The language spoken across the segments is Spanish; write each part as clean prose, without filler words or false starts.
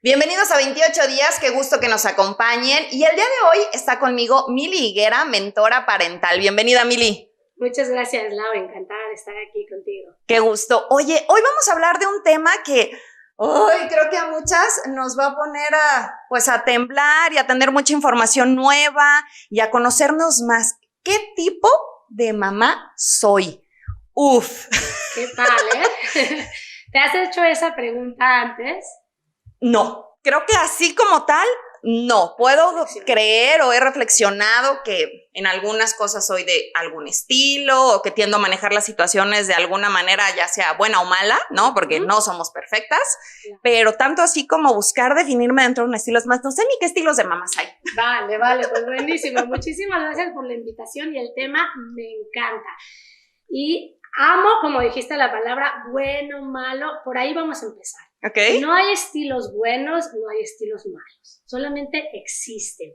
Bienvenidos a 28 días, qué gusto que nos acompañen. Y el día de hoy está conmigo Mili Higuera, mentora parental. Bienvenida, Mili. Muchas gracias, Lau, encantada de estar aquí contigo. Qué gusto. Oye, hoy vamos a hablar de un tema que hoy creo que a muchas nos va a poner a temblar y a tener mucha información nueva y a conocernos más. ¿Qué tipo de mamá soy? Uf. ¿Qué tal, eh? ¿Te has hecho esa pregunta antes? No, creo que así como tal, no. Puedo creer o he reflexionado que en algunas cosas soy de algún estilo o que tiendo a manejar las situaciones de alguna manera, ya sea buena o mala, ¿no? Porque no somos perfectas, pero tanto así como buscar definirme dentro de un estilo es más, no sé ni qué estilos de mamás hay. Vale, pues buenísimo. Muchísimas gracias por la invitación y el tema me encanta. Y amo, como dijiste, la palabra bueno, malo, por ahí vamos a empezar. Okay. No hay estilos buenos, no hay estilos malos, solamente existen.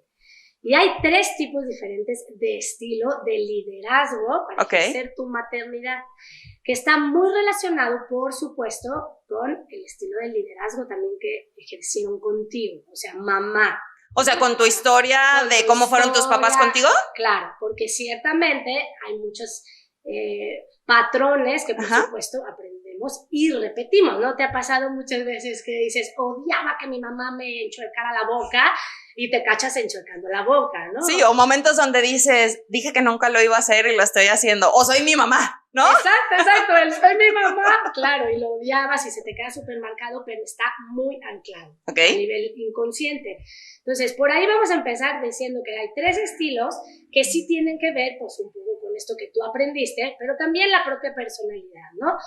Y hay tres tipos diferentes de estilo de liderazgo para ejercer tu maternidad, que está muy relacionado, por supuesto, con el estilo de liderazgo también que ejercieron contigo, o sea, mamá. O sea, con tu historia de cómo fueron tus papás contigo. Claro, porque ciertamente hay muchos patrones que, por supuesto, aprendemos y repetimos, ¿no? ¿Te ha pasado muchas veces que dices, odiaba que mi mamá me enchuecara la boca y te cachas enchuecando la boca, ¿no? Sí, o momentos donde dices, dije que nunca lo iba a hacer y lo estoy haciendo, o soy mi mamá, ¿no? Exacto, el soy mi mamá, claro, y lo odiabas y se te queda súper marcado, pero está muy anclado a nivel inconsciente. Entonces, por ahí vamos a empezar diciendo que hay tres estilos que sí tienen que ver, pues, un poco con esto que tú aprendiste, pero también la propia personalidad, ¿no?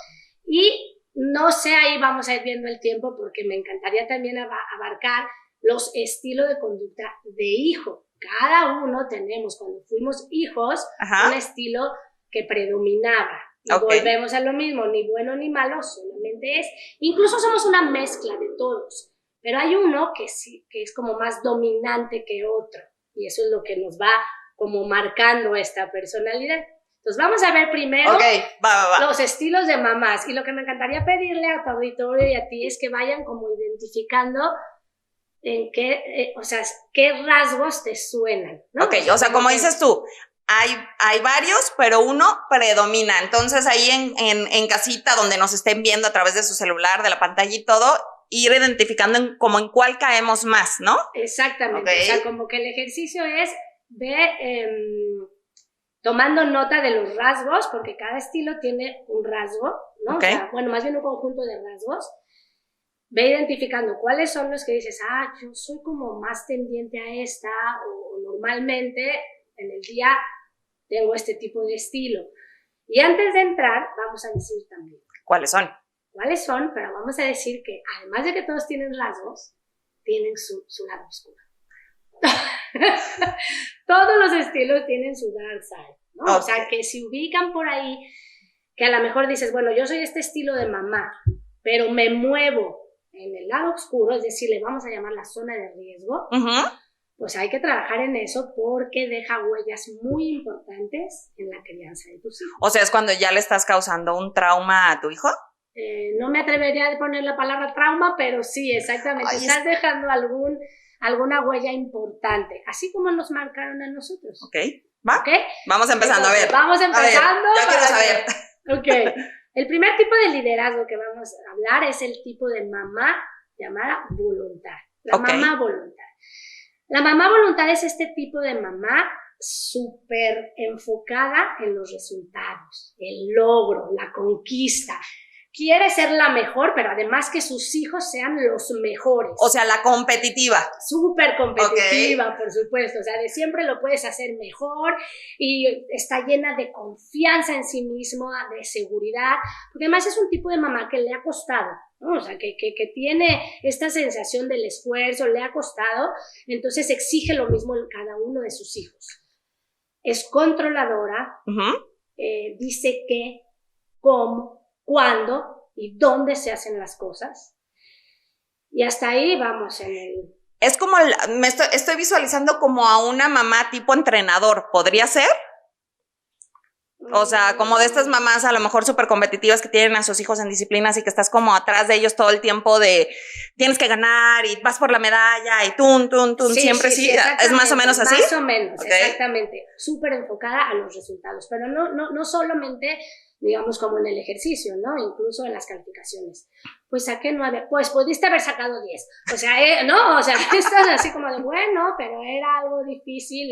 Y no sé, ahí vamos a ir viendo el tiempo porque me encantaría también abarcar los estilos de conducta de hijo. Cada uno tenemos, cuando fuimos hijos, un estilo que predominaba. Y volvemos a lo mismo, ni bueno ni malo, solamente es. Incluso somos una mezcla de todos, pero hay uno que sí, que es como más dominante que otro. Y eso es lo que nos va como marcando esta personalidad. Entonces vamos a ver primero los estilos de mamás. Y lo que me encantaría pedirle a tu auditorio y a ti es que vayan como identificando en qué, qué rasgos te suenan, ¿no? O sea, como dices tú, hay varios, pero uno predomina. Entonces ahí en casita, donde nos estén viendo a través de su celular, de la pantalla y todo, ir identificando como en cuál caemos más, ¿no? Exactamente. O sea, como que el ejercicio es tomando nota de los rasgos, porque cada estilo tiene un rasgo, ¿no? O sea, bueno, más bien un conjunto de rasgos. Ve identificando cuáles son los que dices, yo soy como más tendiente a esta, o normalmente en el día tengo este tipo de estilo. Y antes de entrar, vamos a decir también. ¿Cuáles son? ¿Cuáles son? Pero vamos a decir que además de que todos tienen rasgos, tienen su lado oscuro. Todos los estilos tienen su dark side, ¿no? O sea, que si ubican por ahí, que a lo mejor dices, bueno, yo soy este estilo de mamá, pero me muevo en el lado oscuro, es decir, le vamos a llamar la zona de riesgo, pues hay que trabajar en eso porque deja huellas muy importantes en la crianza de tus hijos. O sea, es cuando ya le estás causando un trauma a tu hijo. No me atrevería a poner la palabra trauma, pero sí, exactamente. Estás dejando alguna huella importante, así como nos marcaron a nosotros. ¿Va? Vamos empezando. Entonces, a ver. Vamos empezando. Ya quiero saber. El primer tipo de liderazgo que vamos a hablar es el tipo de mamá llamada voluntaria. Mamá voluntaria. La mamá voluntaria es este tipo de mamá súper enfocada en los resultados, el logro, la conquista. Quiere ser la mejor, pero además que sus hijos sean los mejores. O sea, la competitiva. Súper competitiva, por supuesto. O sea, de siempre lo puedes hacer mejor y está llena de confianza en sí misma, de seguridad. Porque además es un tipo de mamá que le ha costado, ¿no? O sea, que tiene esta sensación del esfuerzo, le ha costado. Entonces exige lo mismo en cada uno de sus hijos. Es controladora, dice qué, cómo, cuándo y dónde se hacen las cosas. Y hasta ahí vamos en el... Es como, estoy visualizando como a una mamá tipo entrenador, ¿podría ser? O sea, como de estas mamás a lo mejor súper competitivas que tienen a sus hijos en disciplinas y que estás como atrás de ellos todo el tiempo de tienes que ganar y vas por la medalla y tun, sí, siempre sí. ¿Es más o menos así? Más o menos, okay. Exactamente. Súper enfocada a los resultados, pero no solamente, digamos, como en el ejercicio, ¿no? Incluso en las calificaciones. Pues saqué 9, pues pudiste haber sacado 10. O sea, no, o sea, estás así como de, bueno, pero era algo difícil,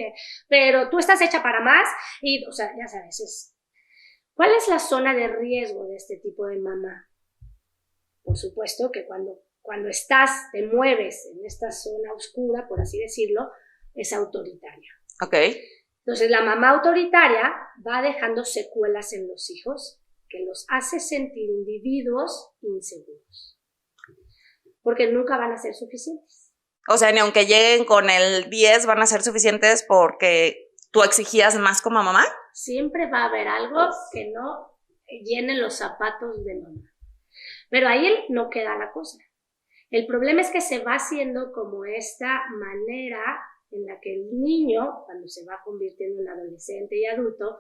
pero tú estás hecha para más y, o sea, ya sabes, ¿cuál es la zona de riesgo de este tipo de mamá? Por supuesto que cuando te mueves en esta zona oscura, por así decirlo, es autoritaria. Ok. Entonces, la mamá autoritaria va dejando secuelas en los hijos que los hace sentir individuos inseguros. Porque nunca van a ser suficientes. O sea, ni aunque lleguen con el 10 van a ser suficientes porque tú exigías más como mamá. Siempre va a haber algo que no llene los zapatos de mamá. Pero ahí no queda la cosa. El problema es que se va haciendo como esta manera en la que el niño, cuando se va convirtiendo en adolescente y adulto,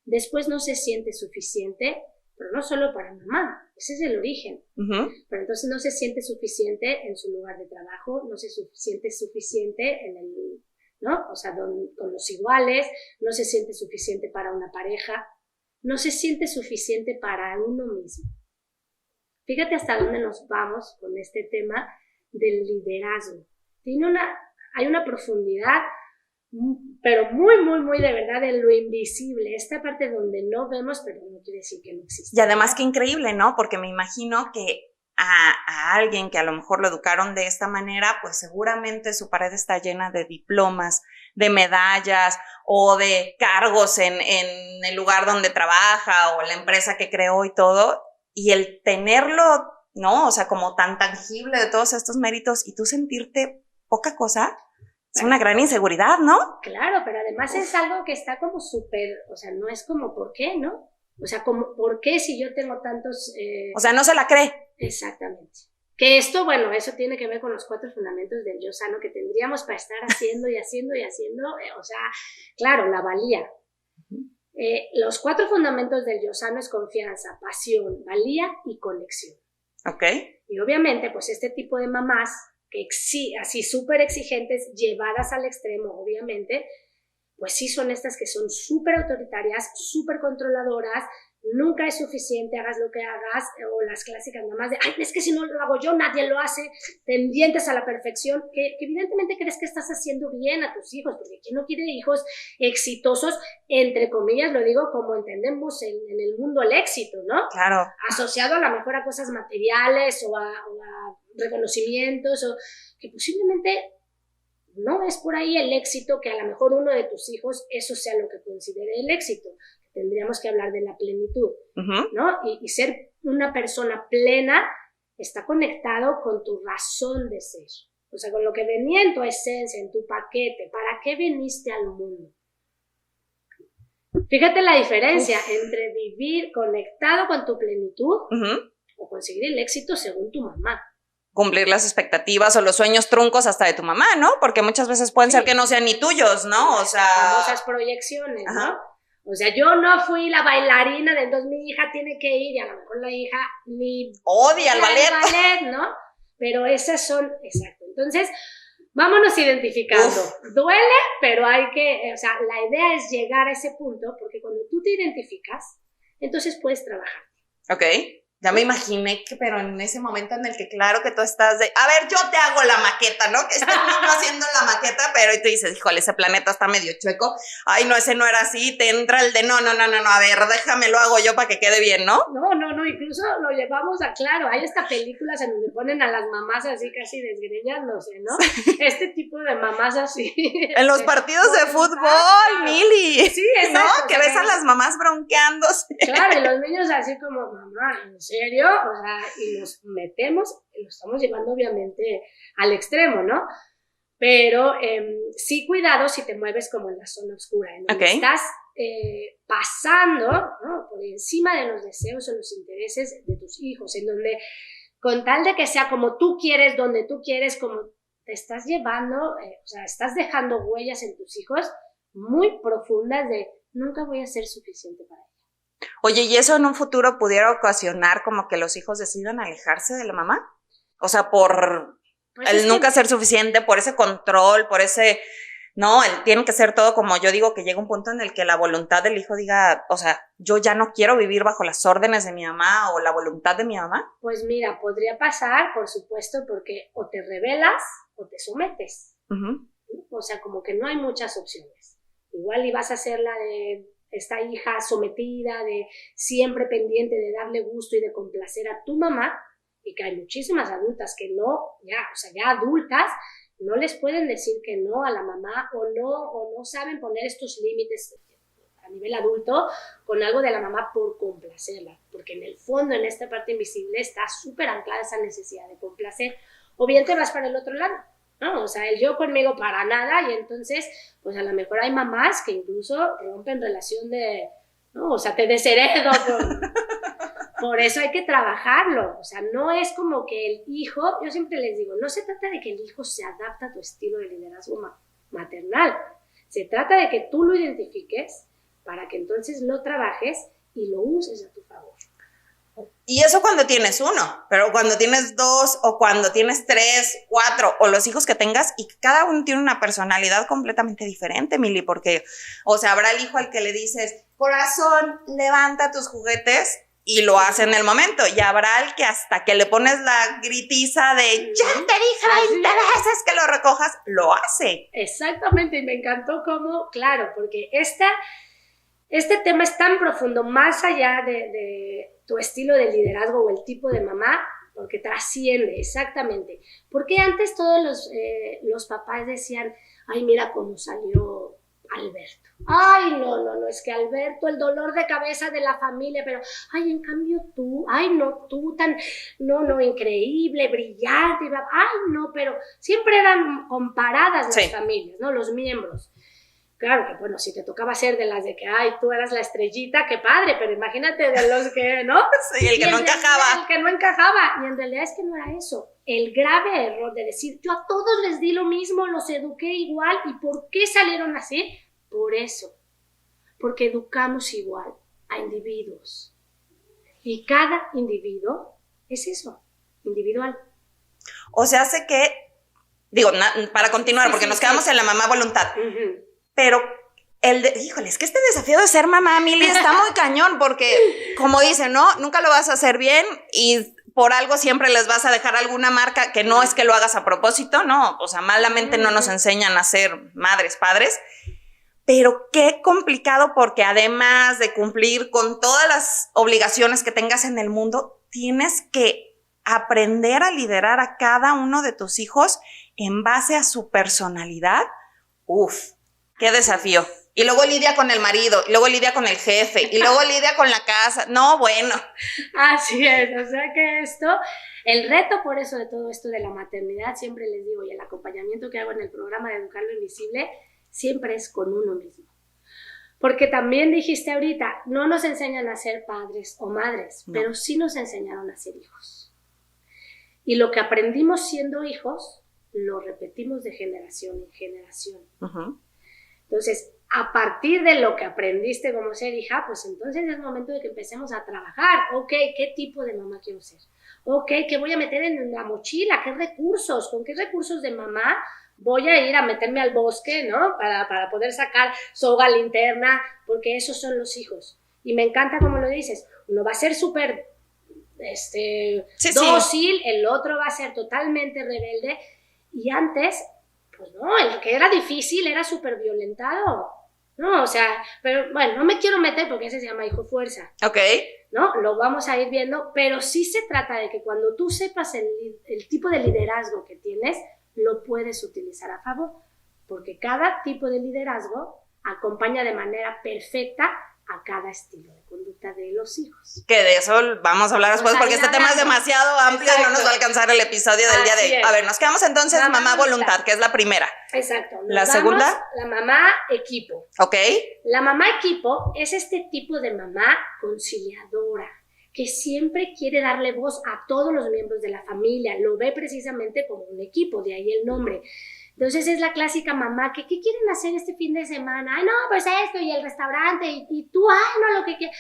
después no se siente suficiente, pero no solo para mamá, ese es el origen. Pero entonces no se siente suficiente en su lugar de trabajo, no se siente suficiente en el, ¿no? O sea, con los iguales, no se siente suficiente para una pareja, no se siente suficiente para uno mismo. Fíjate hasta dónde nos vamos con este tema del liderazgo. Hay una profundidad, pero muy, muy, muy de verdad en lo invisible, esta parte donde no vemos, pero no quiere decir que no existe. Y además qué increíble, ¿no? Porque me imagino que a alguien que a lo mejor lo educaron de esta manera, pues seguramente su pared está llena de diplomas, de medallas o de cargos en el lugar donde trabaja o la empresa que creó y todo. Y el tenerlo, ¿no? O sea, como tan tangible de todos estos méritos y tú sentirte poca cosa, es una gran inseguridad, ¿no? Claro, pero además es algo que está como súper, o sea, no es como ¿por qué, no? O sea, como ¿por qué si yo tengo tantos... O sea, no se la cree. Exactamente. Que esto, bueno, eso tiene que ver con los 4 fundamentos del yo sano que tendríamos para estar haciendo y haciendo y haciendo, o sea, claro, la valía. Los 4 fundamentos del yo sano es confianza, pasión, valía y conexión. Ok. Y obviamente, pues este tipo de mamás, que así súper exigentes, llevadas al extremo, obviamente, pues sí son estas que son súper autoritarias, súper controladoras, nunca es suficiente, hagas lo que hagas, o las clásicas mamás de, ay, es que si no lo hago yo, nadie lo hace, tendientes a la perfección, que evidentemente crees que estás haciendo bien a tus hijos, porque ¿quién no quiere hijos exitosos? Entre comillas, lo digo como entendemos en el mundo el éxito, ¿no? Claro. Asociado a lo mejor a cosas materiales o a reconocimientos, o que posiblemente no es por ahí el éxito, que a lo mejor uno de tus hijos eso sea lo que considere el éxito. Tendríamos que hablar de la plenitud, ¿no? Y ser una persona plena está conectado con tu razón de ser. O sea, con lo que venía en tu esencia, en tu paquete. ¿Para qué viniste al mundo? Fíjate la diferencia entre vivir conectado con tu plenitud o conseguir el éxito según tu mamá. Cumplir las expectativas o los sueños truncos hasta de tu mamá, ¿no? Porque muchas veces pueden ser que no sean ni tuyos, ¿no? O sea... famosas proyecciones, ¿no? O sea, yo no fui la bailarina de entonces mi hija tiene que ir y a lo mejor la hija ni... odia el ballet, ¿no? Pero esas son... Exacto. Entonces, vámonos identificando. Duele, pero hay que... O sea, la idea es llegar a ese punto porque cuando tú te identificas, entonces puedes trabajar. Ok. Ya me imaginé que, pero en ese momento en el que claro que tú estás de, a ver, yo te hago la maqueta, ¿no? Que está el niño haciendo la maqueta, pero y tú dices, híjole, ese planeta está medio chueco. Ay, no, ese no era así. Te entra el de, no, a ver, déjame, lo hago yo para que quede bien, ¿no? No, incluso lo llevamos a claro. Hay hasta películas en donde ponen a las mamás así casi desgreñándose, ¿no? Este tipo de mamás así. En los partidos de fútbol, Mili. Sí, exacto. ¿No? Que ves a las mamás bronqueándose. Claro, y los niños así como, mamá, ¿en serio? O sea, y nos metemos, y lo estamos llevando obviamente al extremo, ¿no? Pero sí cuidado si te mueves como en la zona oscura, en donde estás pasando, ¿no? Por encima de los deseos o los intereses de tus hijos, en donde con tal de que sea como tú quieres, donde tú quieres, como te estás llevando, o sea, estás dejando huellas en tus hijos muy profundas de nunca voy a ser suficiente para ella. Oye, ¿y eso en un futuro pudiera ocasionar como que los hijos decidan alejarse de la mamá? O sea, por Pues el nunca ser suficiente, por ese control, por ese... No, tiene que ser todo como yo digo, que llega un punto en el que la voluntad del hijo diga, o sea, yo ya no quiero vivir bajo las órdenes de mi mamá o la voluntad de mi mamá. Pues mira, podría pasar, por supuesto, porque o te rebelas o te sometes. Uh-huh. O sea, como que no hay muchas opciones. Igual y vas a ser la de esta hija sometida, de siempre pendiente de darle gusto y de complacer a tu mamá, y que hay muchísimas adultas que no, ya adultas, no les pueden decir que no a la mamá o no saben poner estos límites a nivel adulto con algo de la mamá por complacerla, porque en el fondo, en esta parte invisible, está súper anclada esa necesidad de complacer, o bien te vas para el otro lado, ¿no? O sea, el yo conmigo para nada, y entonces, pues a lo mejor hay mamás que incluso rompen relación de, ¿no? O sea, te desheredo por eso hay que trabajarlo. O sea, no es como que el hijo, yo siempre les digo, no se trata de que el hijo se adapte a tu estilo de liderazgo maternal. Se trata de que tú lo identifiques para que entonces lo trabajes y lo uses a tu favor. Y eso cuando tienes uno, pero cuando tienes dos o cuando tienes 3, 4 o los hijos que tengas, y cada uno tiene una personalidad completamente diferente, Mili, porque, o sea, habrá el hijo al que le dices, corazón, levanta tus juguetes, y lo hace en el momento, y habrá el que hasta que le pones la gritiza de ya te dije 20 veces que lo recojas, lo hace. Exactamente, y me encantó cómo, claro, porque este tema es tan profundo, más allá de tu estilo de liderazgo o el tipo de mamá, porque trasciende, exactamente. Porque antes todos los papás decían, ay, mira cómo salió Alberto. Ay, no, es que Alberto, el dolor de cabeza de la familia, pero, ay, en cambio tú, ay, no, tú tan, no, increíble, brillante, ay, no, pero siempre eran comparadas las familias, ¿no? Los miembros. Claro que, bueno, si te tocaba ser de las de que, ay, tú eras la estrellita, qué padre, pero imagínate de los que, ¿no? Sí, el que no encajaba. El que no encajaba, y en realidad es que no era eso. El grave error de decir, yo a todos les di lo mismo, los eduqué igual, ¿y por qué salieron así? Por eso, porque educamos igual a individuos. Y cada individuo es eso, individual. O sea, hace que, digo, para continuar, porque nos quedamos en la mamá voluntad. Uh-huh. Pero híjole, es que este desafío de ser mamá, Mili, está muy cañón, porque como dicen, ¿no? Nunca lo vas a hacer bien y por algo siempre les vas a dejar alguna marca, que no es que lo hagas a propósito, ¿no? O sea, malamente no nos enseñan a ser madres, padres. Pero qué complicado, porque además de cumplir con todas las obligaciones que tengas en el mundo, tienes que aprender a liderar a cada uno de tus hijos en base a su personalidad. Uf, qué desafío. Y luego lidia con el marido, y luego lidia con el jefe, y luego lidia con la casa. No, bueno. Así es, o sea que el reto por eso de todo esto de la maternidad, siempre les digo, y el acompañamiento que hago en el programa de Educar lo Invisible, siempre es con uno mismo. Porque también dijiste ahorita, no nos enseñan a ser padres o madres, no, pero sí nos enseñaron a ser hijos. Y lo que aprendimos siendo hijos, lo repetimos de generación en generación. Uh-huh. Entonces, a partir de lo que aprendiste como ser hija, pues entonces es momento de que empecemos a trabajar. Ok, ¿qué tipo de mamá quiero ser? Ok, ¿qué voy a meter en la mochila? ¿Qué recursos? ¿Con qué recursos de mamá voy a ir a meterme al bosque, ¿no? Para poder sacar soga, linterna, porque esos son los hijos. Y me encanta como lo dices, uno va a ser súper dócil, el otro va a ser totalmente rebelde, y antes, pues no, el que era difícil era súper violentado, ¿no? O sea, pero bueno, no me quiero meter porque ese se llama hijo fuerza. Ok. ¿No? Lo vamos a ir viendo, pero sí se trata de que cuando tú sepas el tipo de liderazgo que tienes, lo puedes utilizar a favor, porque cada tipo de liderazgo acompaña de manera perfecta a cada estilo de conducta de los hijos. Que de eso vamos a hablar después, porque este tema es demasiado amplio. Exacto. Y no nos va a alcanzar el episodio del día de hoy. A ver, nos quedamos entonces mamá voluntad, que es la primera. Exacto. La segunda, la mamá equipo. Ok. La mamá equipo es este tipo de mamá conciliadora, que siempre quiere darle voz a todos los miembros de la familia, lo ve precisamente como un equipo, de ahí el nombre. Entonces es la clásica mamá que, ¿qué quieren hacer este fin de semana? Ay, no, pues esto y el restaurante y tú, ay, no, lo que quieras.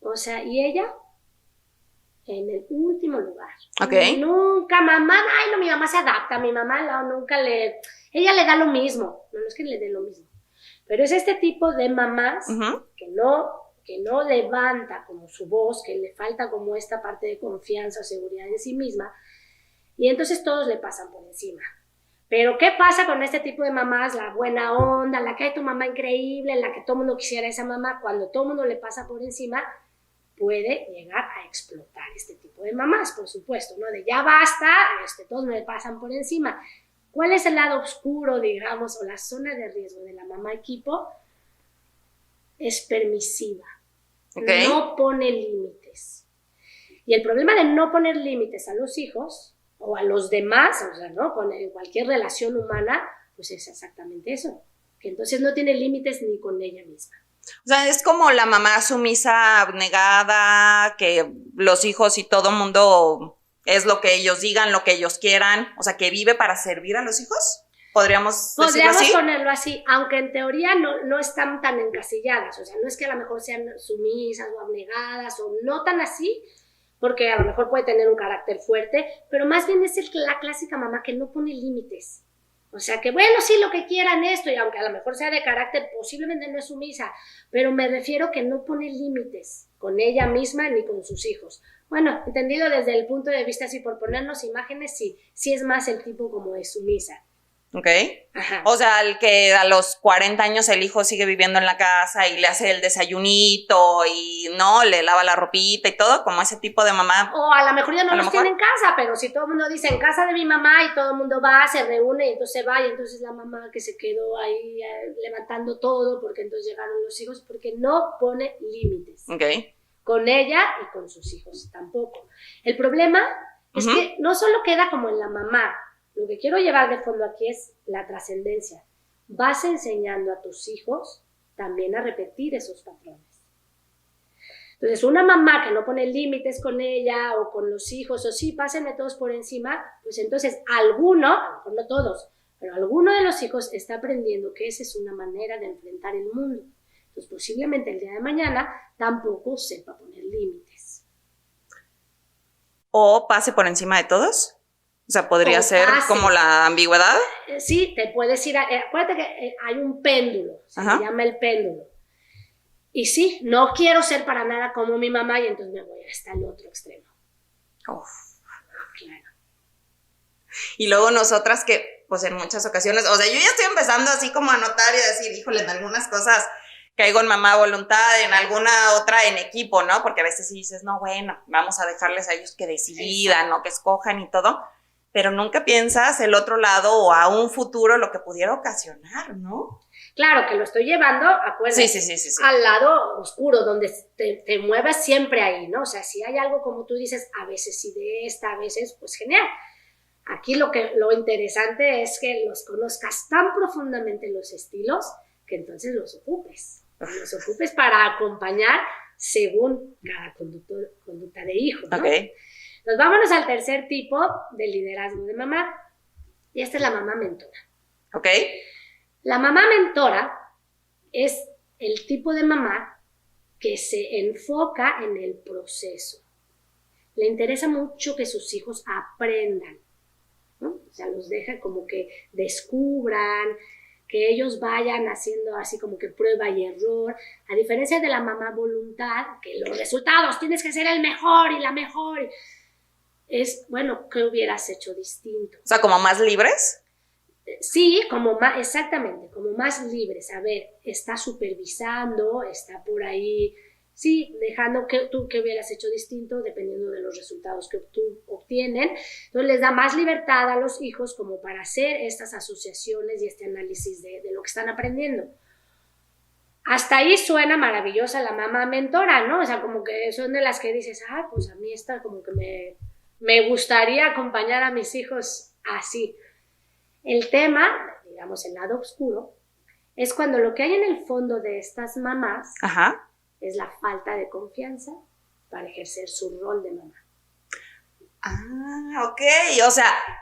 O sea, y ella en el último lugar. Okay. Nunca, mamá, ay, no, mi mamá se adapta, mi mamá ella le da lo mismo. No es que le dé lo mismo. Pero es este tipo de mamás que no levanta como su voz, que le falta como esta parte de confianza o seguridad en sí misma, y entonces todos le pasan por encima. Pero ¿qué pasa con este tipo de mamás? La buena onda, la que hay tu mamá increíble, la que todo el mundo quisiera esa mamá, cuando todo el mundo le pasa por encima, puede llegar a explotar este tipo de mamás, por supuesto, ¿no? De ya basta, todos me pasan por encima. ¿Cuál es el lado oscuro, digamos, o la zona de riesgo de la mamá equipo? Es permisiva. Okay. No pone límites. Y el problema de no poner límites a los hijos o a los demás, o sea, ¿no? En cualquier relación humana, pues es exactamente eso. Que entonces no tiene límites ni con ella misma. O sea, es como la mamá sumisa, abnegada, que los hijos y todo mundo es lo que ellos digan, lo que ellos quieran, o sea, que vive para servir a los hijos. ¿Podríamos decirlo así? Ponerlo así, aunque en teoría no están tan encasilladas, o sea, no es que a lo mejor sean sumisas o abnegadas o no tan así, porque a lo mejor puede tener un carácter fuerte, pero más bien es la clásica mamá que no pone límites. O sea, que bueno, sí, lo que quieran esto, y aunque a lo mejor sea de carácter, posiblemente no es sumisa, pero me refiero que no pone límites con ella misma ni con sus hijos. Bueno, entendido desde el punto de vista, así por ponernos imágenes, sí es más el tipo como de sumisa. Ok. Ajá. O sea, el que a los 40 años el hijo sigue viviendo en la casa y le hace el desayunito y no, le lava la ropita y todo, como ese tipo de mamá. O a lo mejor ya no los tiene en casa, pero si todo el mundo dice en casa de mi mamá y todo el mundo va, se reúne y entonces se va y entonces la mamá que se quedó ahí levantando todo porque entonces llegaron los hijos, porque no pone límites. Ok. Con ella y con sus hijos tampoco. El problema es que no solo queda como en la mamá. Lo que quiero llevar de fondo aquí es la trascendencia. Vas enseñando a tus hijos también a repetir esos patrones. Entonces, una mamá que no pone límites con ella o con los hijos, o sí, pásenme todos por encima, pues entonces alguno, a lo mejor no todos, pero alguno de los hijos está aprendiendo que esa es una manera de enfrentar el mundo. Entonces, posiblemente el día de mañana tampoco sepa poner límites. ¿O pase por encima de todos? O sea, podría ser como la ambigüedad. Sí, te puedes ir acuérdate que hay un péndulo, se llama el péndulo. Y sí, no quiero ser para nada como mi mamá y entonces me voy hasta el otro extremo. Uf. Claro. Y luego nosotras que, pues en muchas ocasiones, o sea, yo ya estoy empezando así como a notar y a decir, híjole, en algunas cosas caigo en mamá voluntad, en alguna otra en equipo, ¿no? Porque a veces sí dices, no, bueno, vamos a dejarles a ellos que decidan, ¿no? Que escojan y todo. Pero nunca piensas el otro lado o a un futuro lo que pudiera ocasionar, ¿no? Claro, que lo estoy llevando, acuérdate, sí. al lado oscuro, donde te mueves siempre ahí, ¿no? O sea, si hay algo como tú dices, a veces sí de esta, a veces, pues genial. Aquí lo interesante es que los conozcas tan profundamente los estilos que entonces los ocupes. Los ocupes para acompañar según cada conducta de hijo, ¿no? Okay. Entonces, vámonos al tercer tipo de liderazgo de mamá. Y esta es la mamá mentora. Ok. La mamá mentora es el tipo de mamá que se enfoca en el proceso. Le interesa mucho que sus hijos aprendan, ¿no? O sea, los deja como que descubran, que ellos vayan haciendo así como que prueba y error, a diferencia de la mamá voluntad, que los resultados tienes que ser el mejor y la mejor. Es, bueno, ¿qué hubieras hecho distinto? O sea, ¿como más libres? Sí, exactamente, como más libres. A ver, está supervisando, está por ahí, sí, dejando que tú qué hubieras hecho distinto dependiendo de los resultados que tú obtienen. Entonces les da más libertad a los hijos como para hacer estas asociaciones y este análisis de lo que están aprendiendo. Hasta ahí suena maravillosa la mamá mentora, ¿no? O sea, como que son de las que dices, pues a mí esta como que me gustaría acompañar a mis hijos así. El tema, digamos, el lado oscuro, es cuando lo que hay en el fondo de estas mamás es la falta de confianza para ejercer su rol de mamá. Ok,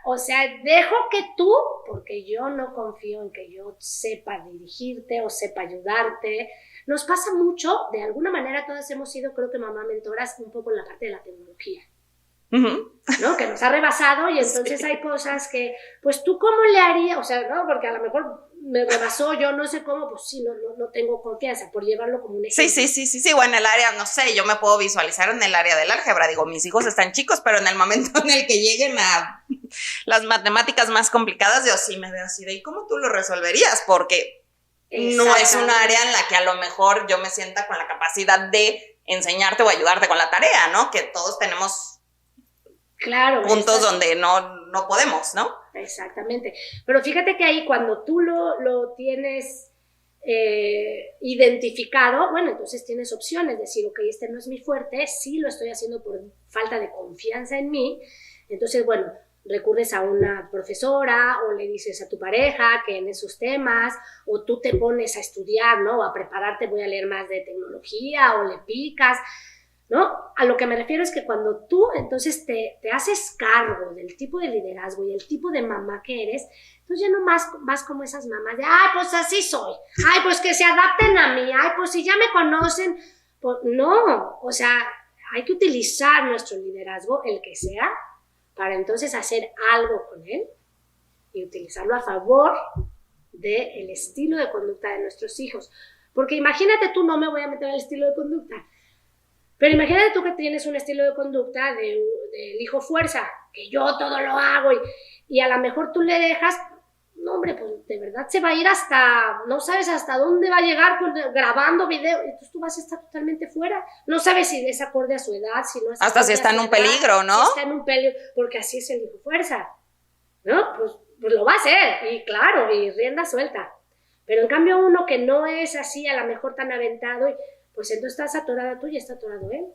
O sea, dejo que tú, porque yo no confío en que yo sepa dirigirte o sepa ayudarte, Nos pasa mucho, de alguna manera todas hemos sido, creo que mamá mentoras, un poco en la parte de la tecnología. ¿No? Que nos ha rebasado y entonces hay cosas que, pues tú cómo le harías, o sea, no, porque a lo mejor me rebasó, yo no sé cómo, pues sí, no tengo confianza por llevarlo como un ejemplo. Sí, o en el área, no sé, yo me puedo visualizar en el área del álgebra, digo, mis hijos están chicos, pero en el momento en el que lleguen a las matemáticas más complicadas, yo sí me veo así de, ¿y cómo tú lo resolverías? Porque no es un área en la que a lo mejor yo me sienta con la capacidad de enseñarte o ayudarte con la tarea, ¿no? Que todos tenemos puntos donde no podemos, ¿no? Exactamente. Pero fíjate que ahí cuando tú lo tienes identificado, bueno, entonces tienes opciones, decir, ok, este no es mi fuerte, sí lo estoy haciendo por falta de confianza en mí, entonces, bueno, recurres a una profesora o le dices a tu pareja que en esos temas, o tú te pones a estudiar, ¿no? O a prepararte, voy a leer más de tecnología, o le picas, ¿no? A lo que me refiero es que cuando tú entonces te haces cargo del tipo de liderazgo y el tipo de mamá que eres, entonces ya no más vas como esas mamás de, ay, pues así soy, ay, pues que se adapten a mí, ay, pues si ya me conocen, pues no, o sea, hay que utilizar nuestro liderazgo, el que sea, para entonces hacer algo con él y utilizarlo a favor del estilo de conducta de nuestros hijos. Porque imagínate tú, no me voy a meter en el estilo de conducta, pero imagínate tú que tienes un estilo de conducta del hijo fuerza, que yo todo lo hago y a lo mejor tú le dejas, no hombre, pues de verdad se va a ir hasta, no sabes hasta dónde va a llegar grabando video, entonces tú vas a estar totalmente fuera, no sabes si es acorde a su edad, si no es hasta si está en un peligro, ¿no? Si está en un peligro, porque así es el hijo fuerza, ¿no? Pues lo va a hacer, y claro, y rienda suelta, pero en cambio uno que no es así, a lo mejor tan aventado, pues entonces estás atorada tú y está atorado él.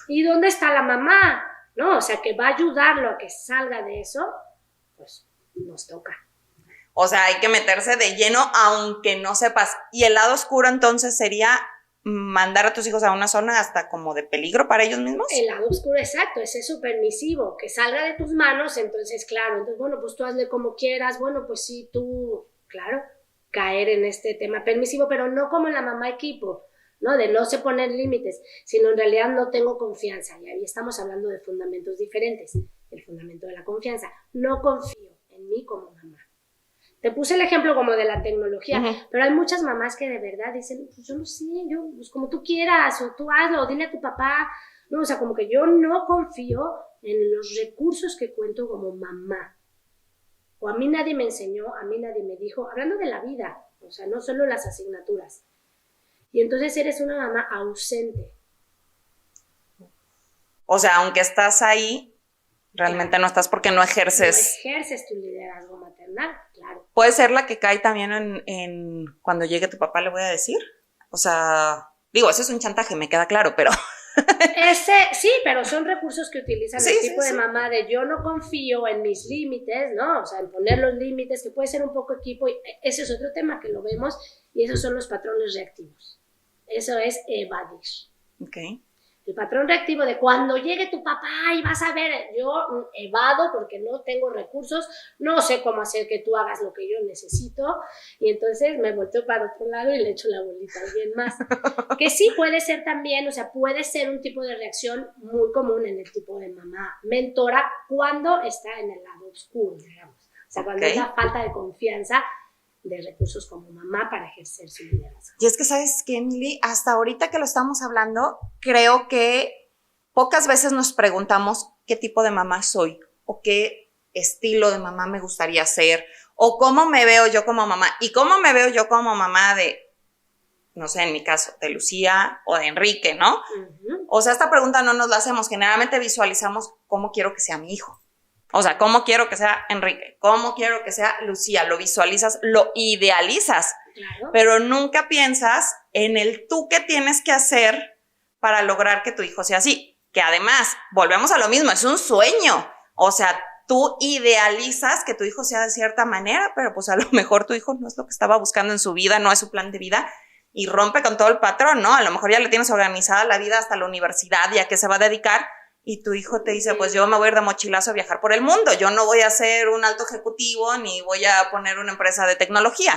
¿Y dónde está la mamá? ¿No? O sea, que va a ayudarlo a que salga de eso, pues nos toca. O sea, hay que meterse de lleno aunque no sepas. Y el lado oscuro entonces sería mandar a tus hijos a una zona hasta como de peligro para ellos mismos. El lado oscuro, exacto, es eso permisivo, que salga de tus manos, entonces claro, entonces bueno, pues tú hazle como quieras, bueno, pues sí, tú, claro, caer en este tema permisivo, pero no como en la mamá equipo, ¿no? De no se poner límites, sino en realidad no tengo confianza, y ahí estamos hablando de fundamentos diferentes, el fundamento de la confianza, no confío en mí como mamá. Te puse el ejemplo como de la tecnología, pero hay muchas mamás que de verdad dicen, pues yo no sé, pues como tú quieras, o tú hazlo, o dile a tu papá, no, o sea, como que yo no confío en los recursos que cuento como mamá, o a mí nadie me enseñó, a mí nadie me dijo, hablando de la vida, o sea, no solo las asignaturas, y entonces eres una mamá ausente. O sea, aunque estás ahí, realmente no estás porque no ejerces. No ejerces tu liderazgo maternal, claro. Puede ser la que cae también en cuando llegue tu papá, le voy a decir. O sea, digo, eso es un chantaje, me queda claro, pero... Sí, pero son recursos que utilizan el tipo de mamá de yo no confío en mis límites, ¿no? O sea, en poner los límites, que puede ser un poco equipo, y ese es otro tema que lo vemos, y esos son los patrones reactivos. Eso es evadir. Ok. El patrón reactivo de cuando llegue tu papá y vas a ver, yo evado porque no tengo recursos, no sé cómo hacer que tú hagas lo que yo necesito, y entonces me volteo para otro lado y le echo la bolita a alguien más. Que sí puede ser también, o sea, puede ser un tipo de reacción muy común en el tipo de mamá mentora cuando está en el lado oscuro, digamos. O sea, cuando hay una falta de confianza de recursos como mamá para ejercer su liderazgo. Y es que, ¿sabes qué, Emily? Hasta ahorita que lo estamos hablando, creo que pocas veces nos preguntamos qué tipo de mamá soy o qué estilo de mamá me gustaría ser o cómo me veo yo como mamá y cómo me veo yo como mamá de, no sé, en mi caso, de Lucía o de Enrique, ¿no? O sea, esta pregunta no nos la hacemos. Generalmente visualizamos cómo quiero que sea mi hijo. O sea, ¿cómo quiero que sea Enrique? ¿Cómo quiero que sea Lucía? Lo visualizas, lo idealizas, claro, pero nunca piensas en el tú que tienes que hacer para lograr que tu hijo sea así. Que además, volvemos a lo mismo, es un sueño. O sea, tú idealizas que tu hijo sea de cierta manera, pero pues a lo mejor tu hijo no es lo que estaba buscando en su vida, no es su plan de vida y rompe con todo el patrón, ¿no? A lo mejor ya le tienes organizada la vida hasta la universidad y a qué se va a dedicar. Y tu hijo te dice, pues yo me voy a ir de mochilazo a viajar por el mundo. Yo no voy a ser un alto ejecutivo ni voy a poner una empresa de tecnología.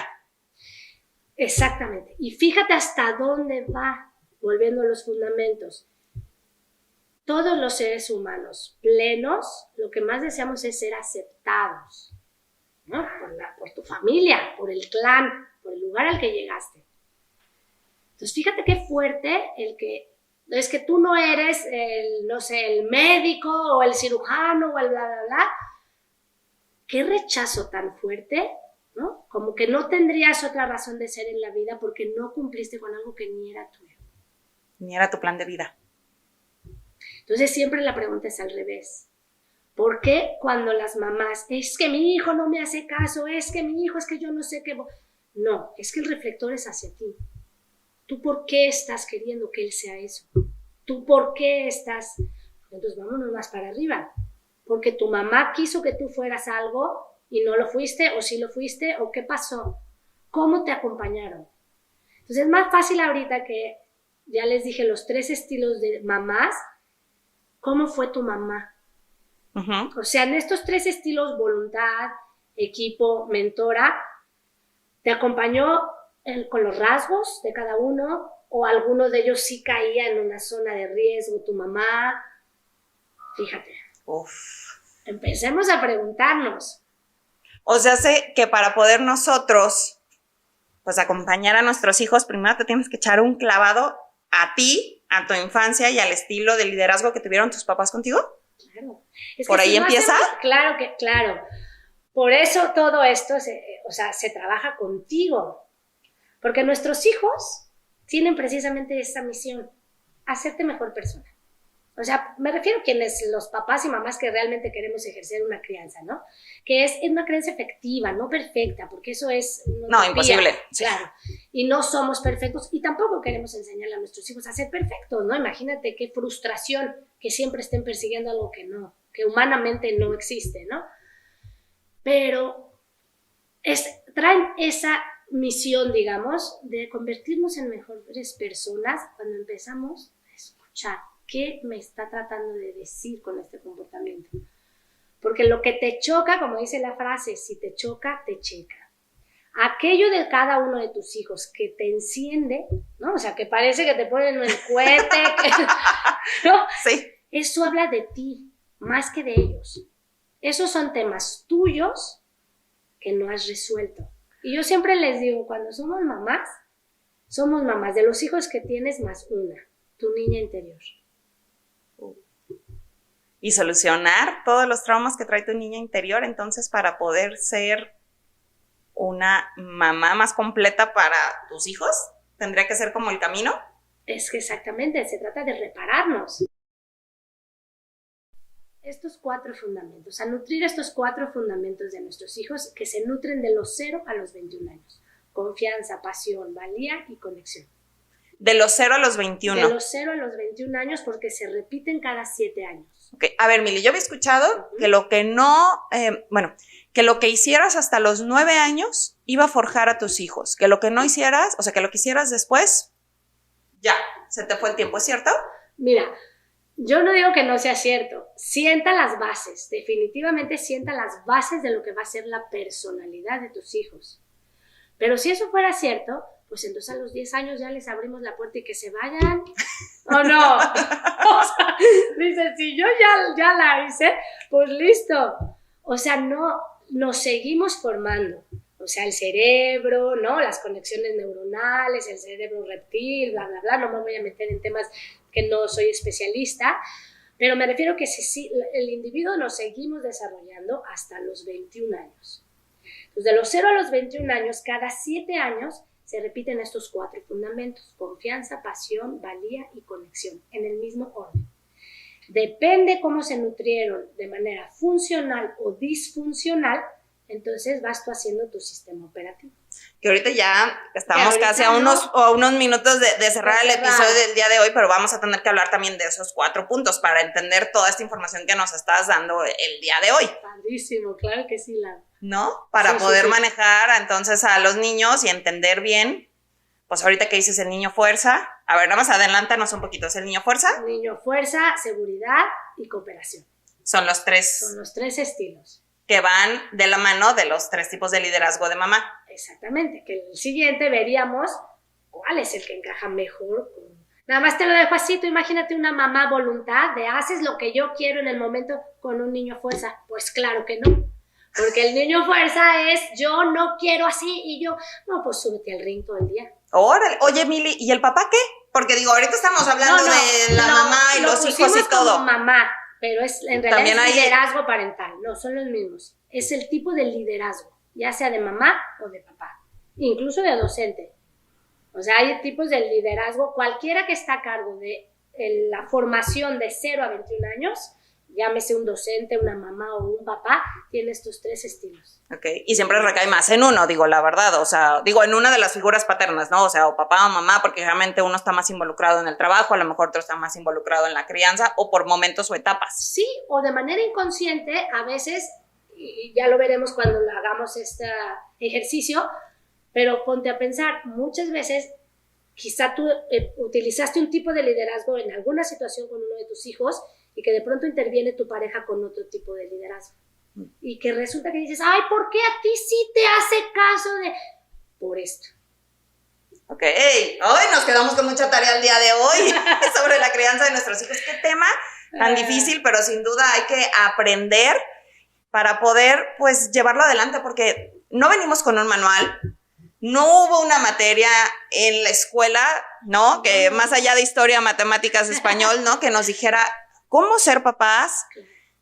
Exactamente. Y fíjate hasta dónde va, volviendo a los fundamentos. Todos los seres humanos plenos, lo que más deseamos es ser aceptados, ¿no? Por tu familia, por el clan, por el lugar al que llegaste. Entonces, fíjate qué fuerte es que tú no eres el médico o el cirujano o el bla, bla, bla. Qué rechazo tan fuerte, ¿no? Como que no tendrías otra razón de ser en la vida porque no cumpliste con algo que ni era tuyo. Ni era tu plan de vida. Entonces siempre la pregunta es al revés. ¿Por qué cuando las mamás, es que mi hijo no me hace caso, es que mi hijo, es que yo no sé qué... No, es que el reflector es hacia ti. ¿Tú por qué estás queriendo que él sea eso? ¿Tú por qué estás...? Entonces vámonos más para arriba. Porque tu mamá quiso que tú fueras algo y no lo fuiste, o sí lo fuiste, o qué pasó. ¿Cómo te acompañaron? Entonces es más fácil ahorita que, ya les dije, los 3 estilos de mamás. ¿Cómo fue tu mamá? O sea, en estos 3 estilos, voluntad, equipo, mentora, ¿te acompañó con los rasgos de cada uno? ¿O alguno de ellos sí caía en una zona de riesgo, tu mamá? Fíjate. Uf. Empecemos a preguntarnos. O sea, sé que para poder nosotros, pues, acompañar a nuestros hijos, primero te tienes que echar un clavado a ti, a tu infancia y al estilo de liderazgo que tuvieron tus papás contigo. Claro. Es ¿Por ahí empieza? Claro. Por eso todo esto se trabaja contigo. Porque nuestros hijos tienen precisamente esta misión, hacerte mejor persona. O sea, me refiero a quienes, los papás y mamás que realmente queremos ejercer una crianza, ¿no? Que es una crianza efectiva, no perfecta, porque eso es... No, imposible. Claro. Y no somos perfectos y tampoco queremos enseñarle a nuestros hijos a ser perfectos, ¿no? Imagínate qué frustración que siempre estén persiguiendo algo que humanamente no existe, ¿no? Pero traen esa misión, digamos, de convertirnos en mejores personas cuando empezamos a escuchar qué me está tratando de decir con este comportamiento. Porque lo que te choca, como dice la frase, si te choca, te checa. Aquello de cada uno de tus hijos que te enciende, ¿no? O sea, que parece que te ponen el cohete, ¿no? Sí. Eso habla de ti, más que de ellos. Esos son temas tuyos que no has resuelto. Y yo siempre les digo, cuando somos mamás de los hijos que tienes más una, tu niña interior. Y solucionar todos los traumas que trae tu niña interior, entonces, para poder ser una mamá más completa para tus hijos, tendría que ser como el camino. Es que exactamente, se trata de repararnos. Estos 4 fundamentos, a nutrir estos 4 fundamentos de nuestros hijos que se nutren de los 0 a los 21 años. Confianza, pasión, valía y conexión. De los 0 a los 21. De los 0 a los 21 años porque se repiten cada 7 años. Okay. A ver, Mili, yo había escuchado que lo que que lo que hicieras hasta los 9 años iba a forjar a tus hijos, que lo que no hicieras, o sea, que lo que hicieras después, ya, se te fue el tiempo, ¿es cierto? Mira, yo no digo que no sea cierto, sienta las bases, definitivamente sienta las bases de lo que va a ser la personalidad de tus hijos. Pero si eso fuera cierto, pues entonces a los 10 años ya les abrimos la puerta y que se vayan, ¿o no? O sea, dice, si yo ya la hice, pues listo. O sea, no, nos seguimos formando. O sea, el cerebro, ¿no? Las conexiones neuronales, el cerebro reptil, bla, bla, bla. No me voy a meter en temas que no soy especialista, pero me refiero que si el individuo nos seguimos desarrollando hasta los 21 años. Entonces, de los 0 a los 21 años, cada 7 años, se repiten estos 4 fundamentos: confianza, pasión, valía y conexión, en el mismo orden. Depende cómo se nutrieron de manera funcional o disfuncional, entonces vas tú haciendo tu sistema operativo. Que ahorita ya estamos casi a unos minutos de cerrar el episodio del día de hoy, pero vamos a tener que hablar también de esos 4 puntos para entender toda esta información que nos estás dando el día de hoy. Padrísimo, claro que sí, Lau. ¿No? Para poder manejar entonces a los niños y entender bien, pues ahorita que dices el niño fuerza, a ver, nada más adelántanos un poquito, ¿es el niño fuerza? Niño fuerza, seguridad y cooperación. Son los 3. Son los 3 estilos. Que van de la mano de los 3 tipos de liderazgo de mamá. Exactamente, que el siguiente veríamos cuál es el que encaja mejor. Nada más te lo dejo así, tú imagínate una mamá voluntad de haces lo que yo quiero en el momento con un niño fuerza. Pues claro que no, porque el niño fuerza es yo no quiero así y yo, no, pues súbete al ring todo el día. Órale, oye Mili, ¿y el papá qué? Porque digo, ahorita estamos hablando de la mamá y los hijos y todo. Como mamá, pero es en realidad también es liderazgo parental, no, son los mismos. Es el tipo de liderazgo, ya sea de mamá o de papá, incluso de docente. O sea, hay tipos de liderazgo, cualquiera que está a cargo de la formación de 0 a 21 años, llámese un docente, una mamá o un papá, tiene estos 3 estilos. Ok, y siempre recae más en uno, digo, la verdad, o sea, digo, en una de las figuras paternas, ¿no? O sea, o papá o mamá, porque realmente uno está más involucrado en el trabajo, a lo mejor otro está más involucrado en la crianza, o por momentos o etapas. Sí, o de manera inconsciente, a veces, y ya lo veremos cuando hagamos este ejercicio, pero ponte a pensar, muchas veces quizá tú utilizaste un tipo de liderazgo en alguna situación con uno de tus hijos y que de pronto interviene tu pareja con otro tipo de liderazgo. Y que resulta que dices, ay, ¿por qué a ti sí te hace caso de...? Por esto. Ok, hoy nos quedamos con mucha tarea el día de hoy sobre la crianza de nuestros hijos. Qué tema tan difícil, pero sin duda hay que aprender para poder, pues, llevarlo adelante, porque no venimos con un manual. No hubo una materia en la escuela, ¿no? Que más allá de historia, matemáticas, español, ¿no? Que nos dijera cómo ser papás,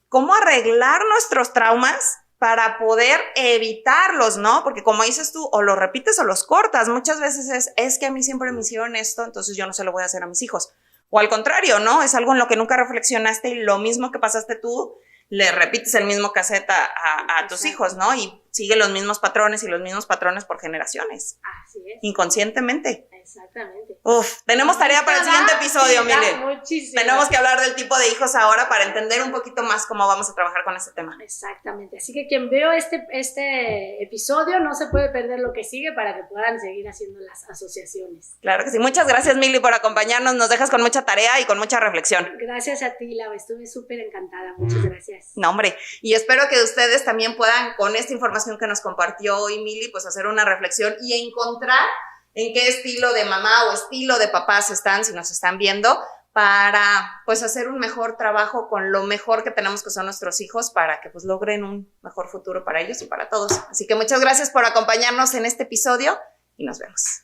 cómo arreglar nuestros traumas para poder evitarlos, ¿no? Porque como dices tú, o los repites o los cortas. Muchas veces es que a mí siempre me hicieron esto, entonces yo no se lo voy a hacer a mis hijos. O al contrario, ¿no? Es algo en lo que nunca reflexionaste y lo mismo que pasaste tú, le repites el mismo cassette a tus hijos, ¿no? Y sigue los mismos patrones y los mismos patrones por generaciones. Así es. Inconscientemente. Exactamente. Uf, tenemos tarea para el siguiente episodio, sí, Mile. Muchísimo. Tenemos que hablar del tipo de hijos ahora para entender un poquito más cómo vamos a trabajar con este tema. Exactamente. Así que quien veo este episodio no se puede perder lo que sigue para que puedan seguir haciendo las asociaciones. Claro que sí. Muchas gracias, Mili, por acompañarnos. Nos dejas con mucha tarea y con mucha reflexión. Gracias a ti, Lau. Estuve súper encantada. Muchas gracias. No, hombre. Y espero que ustedes también puedan, con esta información que nos compartió hoy Mili, pues hacer una reflexión y encontrar en qué estilo de mamá o estilo de papás están, si nos están viendo, para pues hacer un mejor trabajo con lo mejor que tenemos, que son nuestros hijos, para que pues logren un mejor futuro para ellos y para todos. Así que muchas gracias por acompañarnos en este episodio y nos vemos.